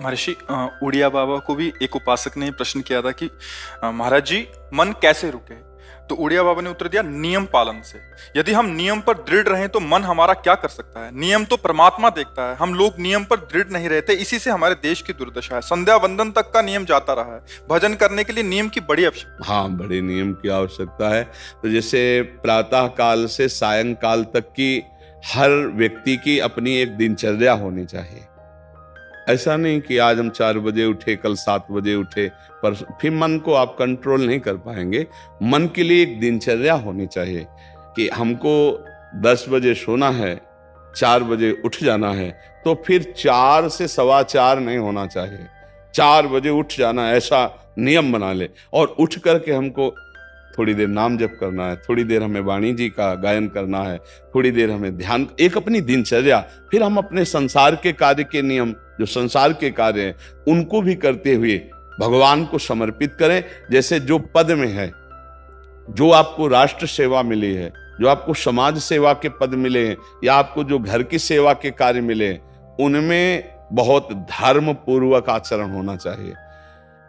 महर्षि उड़िया बाबा को भी एक उपासक ने प्रश्न किया था कि महाराज जी मन कैसे रुके। तो उड़िया बाबा ने उत्तर दिया, नियम पालन से। यदि हम नियम पर दृढ़ रहें तो मन हमारा क्या कर सकता है। नियम तो परमात्मा देखता है, हम लोग नियम पर दृढ़ नहीं रहते, इसी से हमारे देश की दुर्दशा है। संध्या वंदन तक का नियम जाता रहा है, भजन करने के लिए नियम की बड़ी आवश्यकता। हाँ, बड़े नियम की आवश्यकता है। तो जैसे प्रातः काल से सायंकाल तक की हर व्यक्ति की अपनी एक दिनचर्या होनी चाहिए। ऐसा नहीं कि आज हम 4 बजे उठे, कल 7 बजे उठे, पर फिर मन को आप कंट्रोल नहीं कर पाएंगे। मन के लिए एक दिनचर्या होनी चाहिए कि हमको 10 बजे सोना है, 4 बजे उठ जाना है, तो फिर 4 से 4:15 नहीं होना चाहिए, 4 बजे उठ जाना, ऐसा नियम बना ले। और उठ करके हमको थोड़ी देर नाम जप करना है, थोड़ी देर हमें वाणी जी का गायन करना है, थोड़ी देर हमें ध्यान, एक अपनी दिनचर्या। फिर हम अपने संसार के कार्य के नियम, जो संसार के कार्य हैं, उनको भी करते हुए भगवान को समर्पित करें। जैसे जो पद में है, जो आपको राष्ट्र सेवा मिली है, जो आपको समाज सेवा के पद मिले हैं, या आपको जो घर की सेवा के कार्य मिले हैं, उनमें बहुत धर्म पूर्वक आचरण होना चाहिए।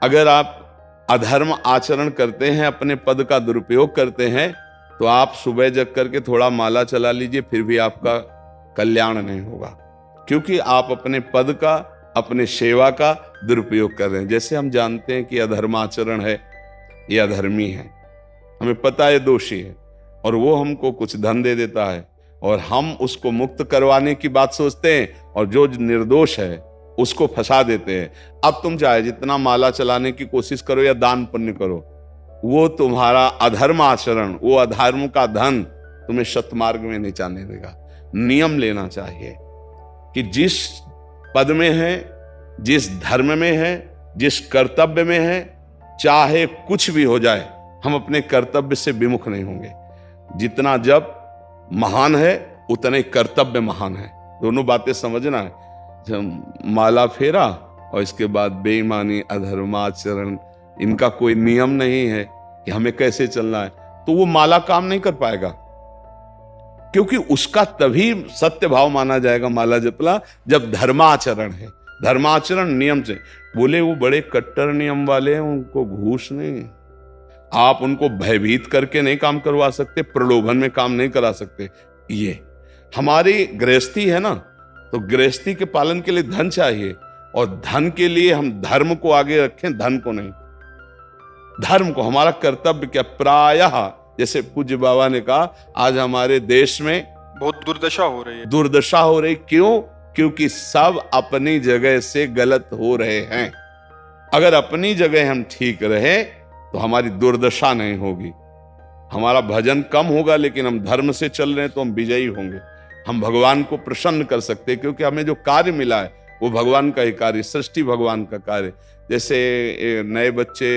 अगर आप अधर्म आचरण करते हैं, अपने पद का दुरुपयोग करते हैं, तो आप सुबह जग करके थोड़ा माला चला लीजिए, फिर भी आपका कल्याण नहीं होगा, क्योंकि आप अपने पद का, अपने सेवा का दुरुपयोग कर रहे हैं। जैसे हम जानते हैं कि अधर्म आचरण है, ये अधर्मी है, हमें पता है दोषी है, और वो हमको कुछ धन दे देता है, और हम उसको मुक्त करवाने की बात सोचते हैं, और जो निर्दोष है उसको फंसा देते हैं। अब तुम चाहे जितना माला चलाने की कोशिश करो या दान पुण्य करो, वो तुम्हारा अधर्म आचरण, वो अधर्म का धन तुम्हें सतमार्ग में नहीं जाने देगा। नियम लेना चाहिए कि जिस पद में है, जिस धर्म में है, जिस कर्तव्य में है, चाहे कुछ भी हो जाए, हम अपने कर्तव्य से विमुख नहीं होंगे। जितना जप महान है, उतने कर्तव्य महान है। दोनों बातें समझना है। जब माला फेरा और इसके बाद बेईमानी, अधर्माचरण, इनका कोई नियम नहीं है कि हमें कैसे चलना है, तो वो माला काम नहीं कर पाएगा, क्योंकि उसका तभी सत्य भाव माना जाएगा माला जपला जब धर्माचरण है। धर्माचरण नियम से। बोले वो बड़े कट्टर नियम वाले हैं, उनको घूस नहीं, आप उनको भयभीत करके नहीं काम करवा सकते, प्रलोभन में काम नहीं करा सकते। ये हमारी गृहस्थी है ना, तो गृहस्थी के पालन के लिए धन चाहिए, और धन के लिए हम धर्म को आगे रखें, धन को नहीं। धर्म को, हमारा कर्तव्य क्या, प्रायः जैसे पूज्य बाबा ने कहा, आज हमारे देश में बहुत दुर्दशा हो रही है। दुर्दशा हो रही, क्यों? क्योंकि सब अपनी जगह से गलत हो रहे हैं। अगर अपनी जगह हम ठीक रहे तो हमारी दुर्दशा नहीं होगी, हमारा भजन कम होगा, लेकिन हम धर्म से चल रहे हैं तो हम विजयी होंगे। हम भगवान को प्रसन्न कर सकते हैं, क्योंकि हमें जो कार्य मिला है वो भगवान का ही कार्य, सृष्टि भगवान का कार्य। जैसे नए बच्चे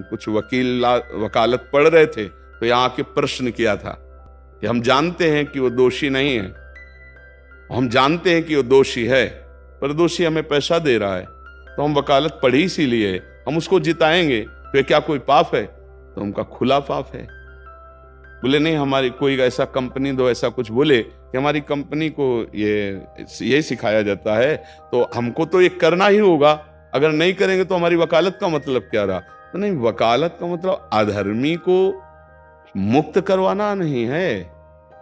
कुछ वकालत पढ़ रहे थे, तो यहाँ आके प्रश्न किया था कि हम जानते हैं कि वो दोषी नहीं है, हम जानते हैं कि वो दोषी है, पर दोषी हमें पैसा दे रहा है, तो हम वकालत पढ़ी इसीलिए, हम उसको जिताएंगे, तो क्या कोई पाप है? तो उनका खुला पाप है। बोले नहीं, हमारी कोई ऐसा कंपनी दो, ऐसा कुछ बोले कि हमारी कंपनी को ये सिखाया जाता है, तो हमको तो ये करना ही होगा, अगर नहीं करेंगे तो हमारी वकालत का मतलब क्या रहा? तो नहीं, वकालत का मतलब अधर्मी को मुक्त करवाना नहीं है,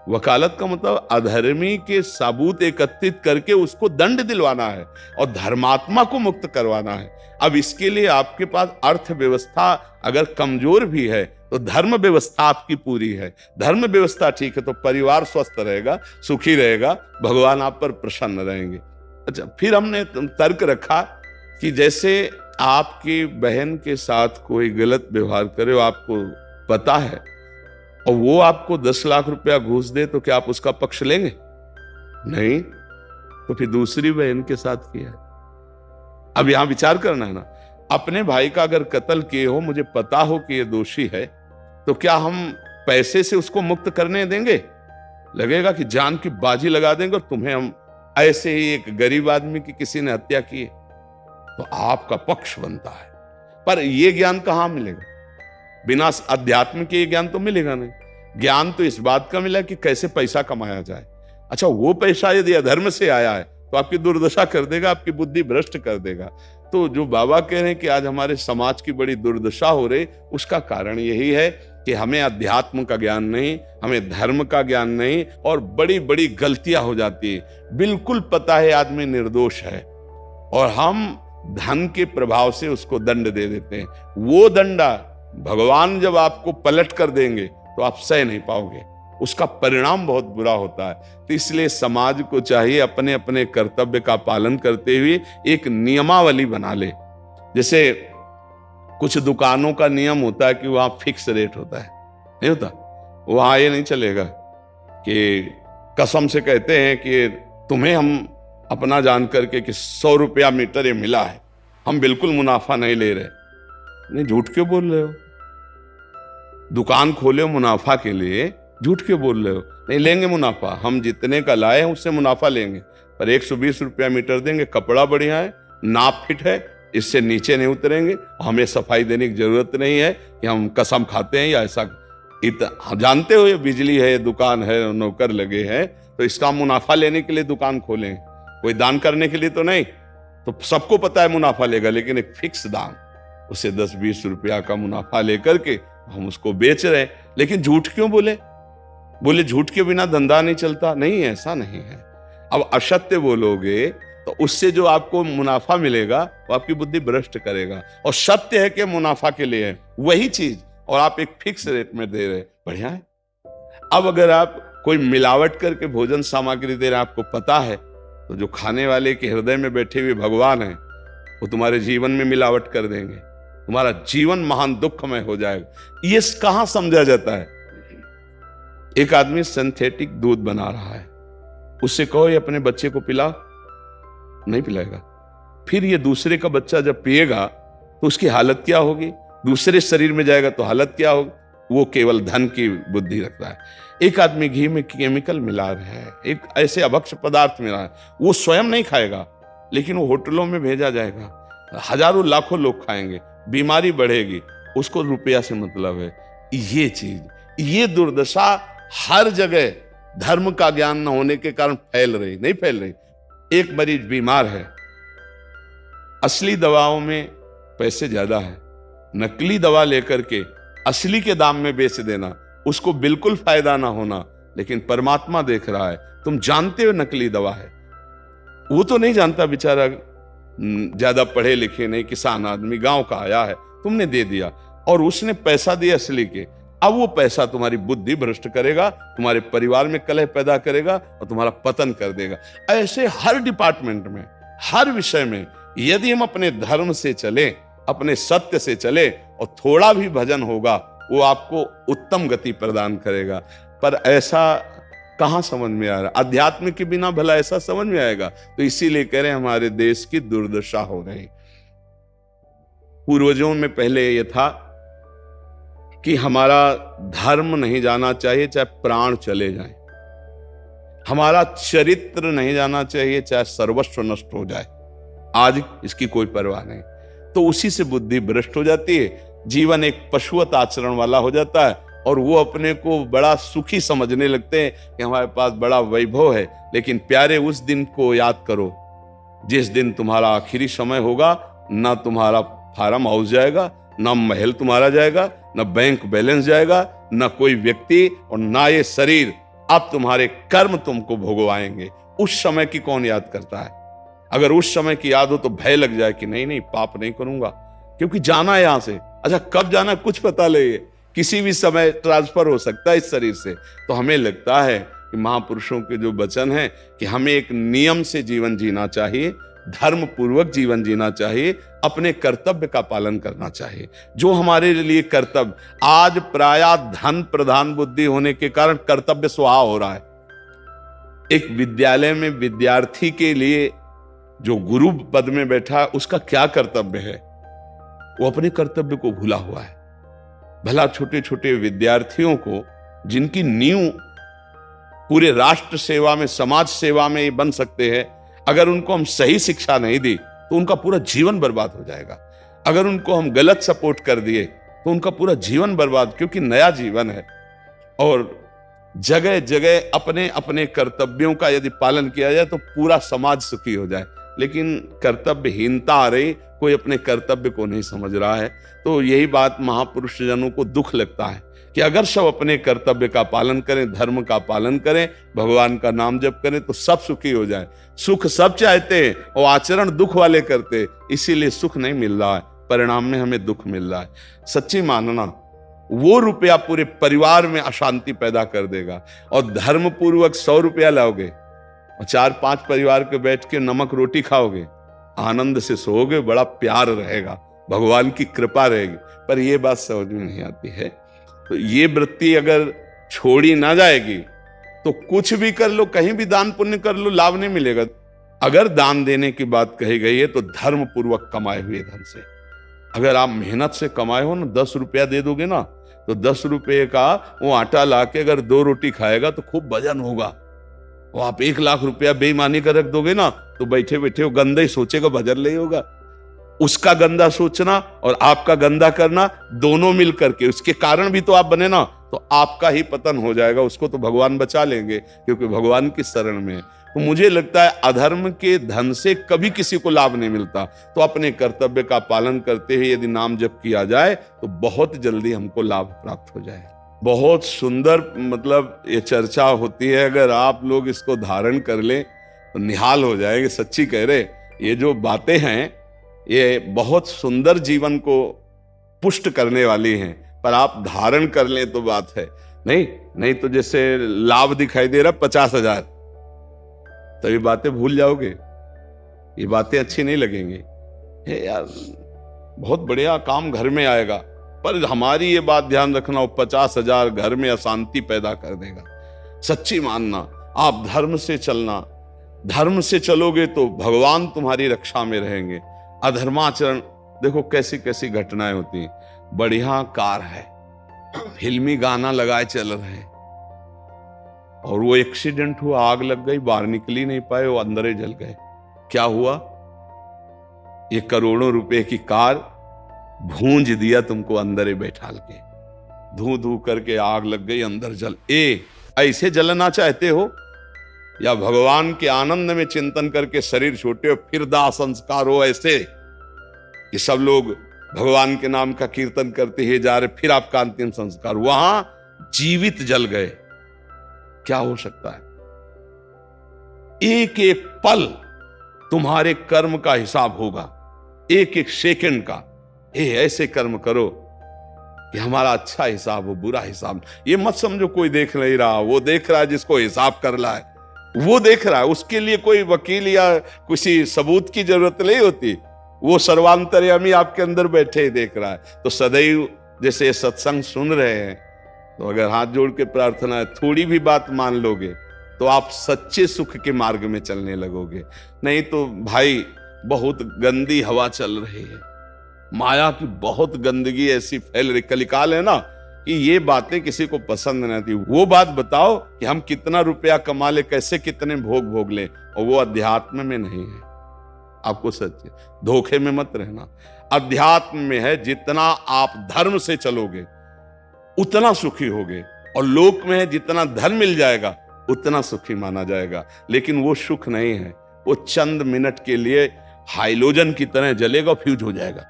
वकालत का मतलब अधर्मी के सबूत एकत्रित करके उसको दंड दिलवाना है, और धर्मात्मा को मुक्त करवाना है। अब इसके लिए आपके पास अर्थव्यवस्था अगर कमजोर भी है, तो धर्म व्यवस्था आपकी पूरी है। धर्म व्यवस्था ठीक है तो परिवार स्वस्थ रहेगा, सुखी रहेगा, भगवान आप पर प्रसन्न रहेंगे। अच्छा, फिर हमने तर्क रखा कि जैसे आपकी बहन के साथ कोई गलत व्यवहार करे, आपको पता है, और वो आपको 10 लाख रुपया घूस दे, तो क्या आप उसका पक्ष लेंगे? नहीं, तो फिर दूसरी बहन के साथ किया है। अब यहां विचार करना है ना, अपने भाई का अगर कत्ल किए हो, मुझे पता हो कि ये दोषी है, तो क्या हम पैसे से उसको मुक्त करने देंगे? लगेगा कि जान की बाजी लगा देंगे, और तुम्हें हम ऐसे ही एक गरीब आदमी की किसी ने हत्या की है, तो आपका पक्ष बनता है। पर यह ज्ञान कहां मिलेगा? बिना अध्यात्म के ज्ञान तो मिलेगा नहीं। ज्ञान तो इस बात का मिला कि कैसे पैसा कमाया जाए। अच्छा, वो पैसा यदि अधर्म से आया है तो आपकी दुर्दशा कर देगा, आपकी बुद्धि भ्रष्ट कर देगा। तो जो बाबा कह रहे हैं कि आज हमारे समाज की बड़ी दुर्दशा हो रही, उसका कारण यही है कि हमें अध्यात्म का ज्ञान नहीं, हमें धर्म का ज्ञान नहीं, और बड़ी बड़ी गलतियां हो जाती है। बिल्कुल पता है आदमी निर्दोष है और हम धन के प्रभाव से उसको दंड दे देते हैं। वो दंडा भगवान जब आपको पलट कर देंगे तो आप सह नहीं पाओगे, उसका परिणाम बहुत बुरा होता है। तो इसलिए समाज को चाहिए अपने अपने कर्तव्य का पालन करते हुए एक नियमावली बना ले। जैसे कुछ दुकानों का नियम होता है कि वहां फिक्स रेट होता है, नहीं होता? वहां ये नहीं चलेगा कि कसम से कहते हैं कि तुम्हें हम अपना जान करके कि 100 रुपया मीटर ये मिला है, हम बिल्कुल मुनाफा नहीं ले रहे। नहीं, झूठ क्यों बोल रहे हो? दुकान खोले हो मुनाफा के लिए, झूठ क्यों बोल रहे हो? नहीं लेंगे मुनाफा, हम जितने का लाए हैं उससे मुनाफा लेंगे, पर 120 रुपया मीटर देंगे, कपड़ा बढ़िया है, नाप फिट है, इससे नीचे नहीं उतरेंगे, हमें सफाई देने की जरूरत नहीं है कि हम कसम खाते हैं या ऐसा। जानते हो ये बिजली है, दुकान है, नौकर लगे हैं, तो इसका मुनाफा लेने के लिए दुकान खोलें, कोई दान करने के लिए तो नहीं। तो सबको पता है मुनाफा लेगा, लेकिन एक फिक्स दाम, उसे 10-20 रुपया का मुनाफा लेकर के हम उसको बेच रहे हैं। लेकिन झूठ क्यों बोले? झूठ के बिना धंधा नहीं चलता। नहीं, ऐसा नहीं है। अब असत्य बोलोगे तो उससे जो आपको मुनाफा मिलेगा वो आपकी बुद्धि भ्रष्ट करेगा, और सत्य है कि मुनाफा के लिए है वही चीज, और आप एक फिक्स रेट में दे रहे, बढ़िया है। अब अगर आप कोई मिलावट करके भोजन सामग्री दे रहे हैं, आपको पता है, तो जो खाने वाले के हृदय में बैठे हुए भगवान हैं वो तुम्हारे जीवन में मिलावट कर देंगे, तुम्हारा जीवन महान दुखमय हो जाएगा। ये कहां समझा जाता है? एक आदमी सिंथेटिक दूध बना रहा है, उससे कहो ये अपने बच्चे को पिला, नहीं पिलाएगा। फिर ये दूसरे का बच्चा जब पिएगा तो उसकी हालत क्या होगी? दूसरे शरीर में जाएगा तो हालत क्या होगी? वो केवल धन की बुद्धि रखता है। एक आदमी घी में केमिकल मिला रहा है, एक ऐसे अभक्ष्य पदार्थ मिला है, वो स्वयं नहीं खाएगा, लेकिन वो होटलों में भेजा जाएगा, हजारों लाखों लोग खाएंगे, बीमारी बढ़ेगी, उसको रुपया से मतलब है। ये चीज, ये दुर्दशा हर जगह धर्म का ज्ञान न होने के कारण फैल रही, नहीं फैल रही। एक मरीज बीमार है, असली दवाओं में पैसे ज्यादा है, नकली दवा लेकर के असली के दाम में बेच देना, उसको बिल्कुल फायदा ना होना। लेकिन परमात्मा देख रहा है, तुम जानते हो नकली दवा है, वो तो नहीं जानता बेचारा, ज्यादा पढ़े लिखे नहीं, किसान आदमी गांव का आया है, तुमने दे दिया और उसने पैसा दिया असली के। अब वो पैसा तुम्हारी बुद्धि भ्रष्ट करेगा, तुम्हारे परिवार में कलह पैदा करेगा और तुम्हारा पतन कर देगा। ऐसे हर डिपार्टमेंट में, हर विषय में यदि हम अपने धर्म से चले, अपने सत्य से चले और थोड़ा भी भजन होगा, वो आपको उत्तम गति प्रदान करेगा। पर ऐसा कहां समझ में आ रहा? अध्यात्म के बिना भला ऐसा समझ में आएगा? तो इसीलिए कह रहे हैं हमारे देश की दुर्दशा हो रही। पूर्वजों में पहले यह था कि हमारा धर्म नहीं जाना चाहिए चाहे प्राण चले जाएं, हमारा चरित्र नहीं जाना चाहिए चाहे सर्वस्व नष्ट हो जाए। आज इसकी कोई परवाह नहीं, तो उसी से बुद्धि भ्रष्ट हो जाती है, जीवन एक पशुवत आचरण वाला हो जाता है, और वो अपने को बड़ा सुखी समझने लगते हैं कि हमारे पास बड़ा वैभव है। लेकिन प्यारे, उस दिन को याद करो जिस दिन तुम्हारा आखिरी समय होगा, ना तुम्हारा फार्म हाउस जाएगा, ना महल तुम्हारा जाएगा, ना बैंक बैलेंस जाएगा, ना कोई व्यक्ति, और ना ये शरीर। अब तुम्हारे कर्म तुमको भोगवाएंगे। उस समय की कौन याद करता है? अगर उस समय की याद हो तो भय लग जाए कि नहीं नहीं, पाप नहीं करूंगा, क्योंकि जाना है यहां से। अच्छा, कब जाना कुछ पता नहीं, किसी भी समय ट्रांसफर हो सकता है इस शरीर से। तो हमें लगता है कि महापुरुषों के जो वचन हैं कि हमें एक नियम से जीवन जीना चाहिए, धर्म पूर्वक जीवन जीना चाहिए, अपने कर्तव्य का पालन करना चाहिए। जो हमारे लिए कर्तव्य, आज प्रायः धन प्रधान बुद्धि होने के कारण कर्तव्य स्वाहा हो रहा है। एक विद्यालय में विद्यार्थी के लिए जो गुरु पद में बैठा, उसका क्या कर्तव्य है? वो अपने कर्तव्य को भूला हुआ है। भला छोटे छोटे विद्यार्थियों को, जिनकी नींव पूरे राष्ट्र सेवा में, समाज सेवा में ये बन सकते हैं, अगर उनको हम सही शिक्षा नहीं दी तो उनका पूरा जीवन बर्बाद हो जाएगा। अगर उनको हम गलत सपोर्ट कर दिए तो उनका पूरा जीवन बर्बाद, क्योंकि नया जीवन है। और जगह जगह अपने अपने कर्तव्यों का यदि पालन किया जाए तो पूरा समाज सुखी हो जाए। लेकिन कर्तव्यहीनता आ रही, कोई अपने कर्तव्य को नहीं समझ रहा है। तो यही बात महापुरुष जनों को दुख लगता है कि अगर सब अपने कर्तव्य का पालन करें, धर्म का पालन करें, भगवान का नाम जप करें तो सब सुखी हो जाए। सुख सब चाहते हैं और आचरण दुख वाले करते, इसीलिए सुख नहीं मिल रहा है, परिणाम में हमें दुख मिल रहा है। सच्ची मानना, वो रुपया पूरे परिवार में अशांति पैदा कर देगा। और धर्म पूर्वक 100 रुपया लाओगे और 4-5 परिवार के बैठ के नमक रोटी खाओगे, आनंद से सोओगे, बड़ा प्यार रहेगा, भगवान की कृपा रहेगी। पर ये बात समझ में नहीं आती है। तो ये वृत्ति अगर छोड़ी ना जाएगी तो कुछ भी कर लो, कहीं भी दान पुण्य कर लो, लाभ नहीं मिलेगा। अगर दान देने की बात कही गई है तो धर्म पूर्वक कमाए हुए धन से। अगर आप मेहनत से कमाए हो ना, 10 रुपया दे दोगे ना, तो 10 रुपये का वो आटा लाके अगर 2 रोटी खाएगा तो खूब वजन होगा। और आप 1 लाख रुपया बेईमानी कर रख दोगे ना, तो बैठे बैठे वो गंदा ही सोचेगा, वजन नहीं होगा। उसका गंदा सोचना और आपका गंदा करना दोनों मिल करके, उसके कारण भी तो आप बने ना, तो आपका ही पतन हो जाएगा। उसको तो भगवान बचा लेंगे क्योंकि भगवान की शरण में है। तो मुझे लगता है अधर्म के धन से कभी किसी को लाभ नहीं मिलता। तो अपने कर्तव्य का पालन करते हुए यदि नाम जप किया जाए तो बहुत जल्दी हमको लाभ प्राप्त हो जाए। बहुत सुंदर मतलब ये चर्चा होती है, अगर आप लोग इसको धारण कर लें तो निहाल हो जाएंगे। सच्ची कह रहे, ये जो बातें हैं ये बहुत सुंदर जीवन को पुष्ट करने वाली हैं, पर आप धारण कर लें तो बात है। नहीं तो जैसे लाभ दिखाई दे रहा 50,000, तो ये बातें भूल जाओगे, ये बातें अच्छी नहीं लगेंगी। हे यार, बहुत बढ़िया काम घर में आएगा, पर हमारी ये बात ध्यान रखना, वो 50,000 घर में अशांति पैदा कर देगा। सच्ची मानना, आप धर्म से चलना, धर्म से चलोगे तो भगवान तुम्हारी रक्षा में रहेंगे। अधर्माचरण, देखो कैसी कैसी घटनाएं होती हैं। बढ़िया कार है, फिल्मी गाना लगाए चल रहे हैं, और वो एक्सीडेंट हुआ, आग लग गई, बाहर निकल ही नहीं पाए, वो अंदर ही जल गए। क्या हुआ? ये करोड़ों रुपए की कार भूंज दिया तुमको अंदर ही बैठाल के, धू धू करके आग लग गई, अंदर जल। ऐसे जलना चाहते हो या भगवान के आनंद में चिंतन करके शरीर छोटे हो फिर दाह संस्कार हो? ऐसे ये सब लोग भगवान के नाम का कीर्तन करते ही जा रहे, फिर आपका अंतिम संस्कार, वहां जीवित जल गए। क्या हो सकता है? एक एक पल तुम्हारे कर्म का हिसाब होगा, एक एक सेकंड का। ऐसे कर्म करो कि हमारा अच्छा हिसाब हो, बुरा हिसाब। ये मत समझो कोई देख नहीं रहा, वो देख रहा है जिसको हिसाब करना है, वो देख रहा है। उसके लिए कोई वकील या किसी सबूत की जरूरत नहीं होती, वो सर्वांतर्यामी आपके अंदर बैठे ही देख रहा है। तो सदैव जैसे सत्संग सुन रहे हैं, तो अगर हाथ जोड़ के प्रार्थना है, थोड़ी भी बात मान लोगे तो आप सच्चे सुख के मार्ग में चलने लगोगे। नहीं तो भाई बहुत गंदी हवा चल रही है, माया की बहुत गंदगी ऐसी फैल रही, कलिकाल है ना, कि ये बातें किसी को पसंद नहीं आती। वो बात बताओ कि हम कितना रुपया कमा ले, कैसे कितने भोग भोग ले, और वो अध्यात्म में नहीं है। आपको सच धोखे में मत रहना, अध्यात्म में है। जितना आप धर्म से चलोगे उतना सुखी होगे, और लोक में है जितना धन मिल जाएगा उतना सुखी माना जाएगा। लेकिन वो सुख नहीं है, वो चंद मिनट के लिए हाइलोजन की तरह जलेगा, फ्यूज हो जाएगा।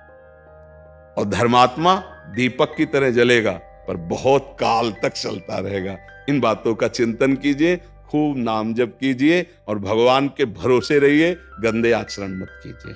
और धर्मात्मा दीपक की तरह जलेगा, पर बहुत काल तक चलता रहेगा। इन बातों का चिंतन कीजिए, खूब नाम जप कीजिए और भगवान के भरोसे रहिए, गंदे आचरण मत कीजिए।